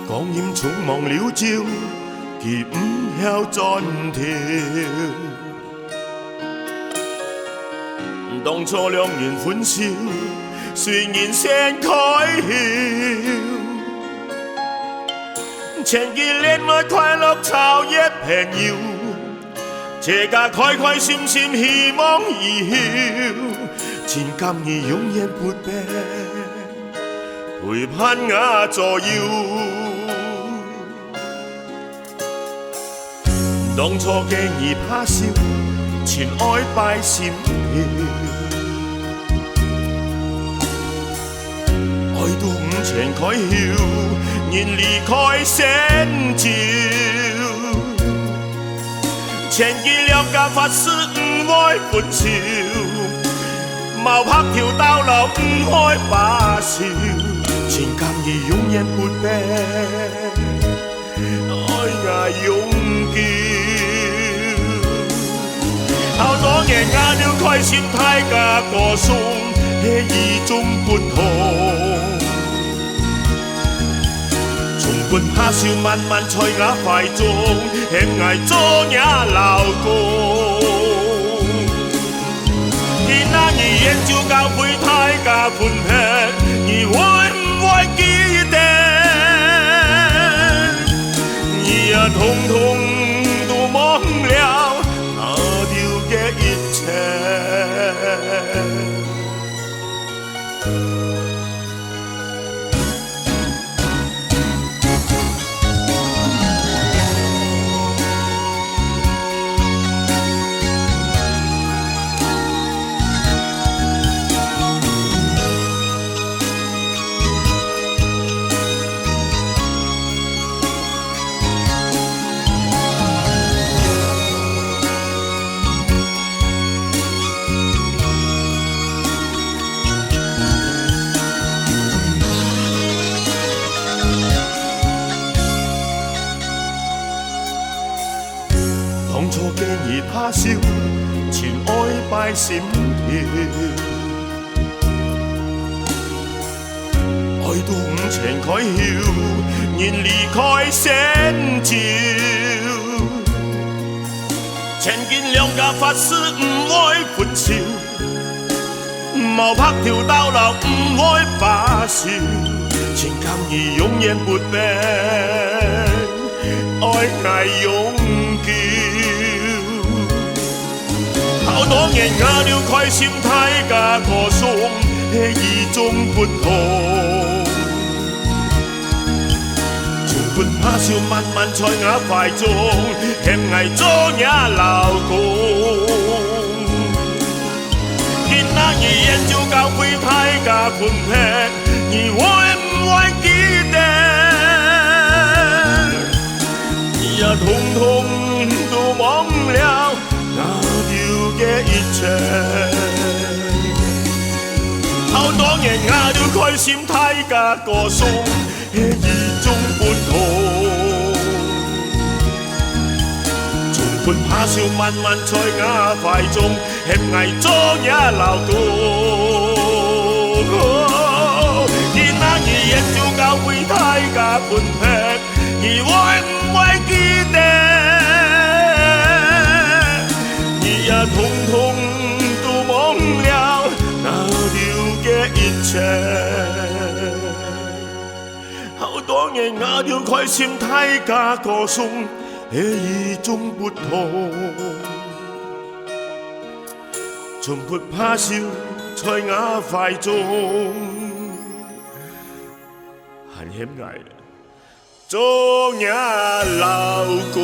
光阴匆忙了招，佢唔曉盡條。當初兩人歡笑，雖然先開竅，前幾戀愛快樂超越朋友，這家開開心心希望已曉，情感已永遠不變，陪伴我左右。當初嘅已怕笑，前愛敗閃耀，愛到五情開竅，願離開先兆。前幾兩家發誓唔愛歡笑，冒拍條道路唔開把笑，情感已永遠不變，愛我永久。好多年我了開心大家歌頌，係與眾不同。從不怕笑，慢慢在我懷中，輕愛做也老公。而那兒研究教會大家歡慶，你會唔會記得？你也統統都忘了那條嘅一切。當初驚而怕笑，前愛敗閃耀，愛到五情開竅，願離開先兆。前見兩家發誓唔愛歡笑，冒拍條道路唔愛把笑，情感已永遠不變，愛乃永久。好多年我了開心大家歌頌，係與眾不同。從不怕笑，慢慢在我懷中，輕藝做也老公。見那兒研究教會大家歡慶，你會唔會記得？你也統統都忘了那條嘅一切。好多年我了開心大家歌頌，係與眾不同。從不怕笑，慢慢在我懷中，輕藝做也老公。見那兒研究教會大家歡慶，你會唔會記得？你也統統都忘了那條嘅一切。好多年我了開心大家歌頌，係與眾不同。從不怕笑，在我懷中，很險愛做也老公。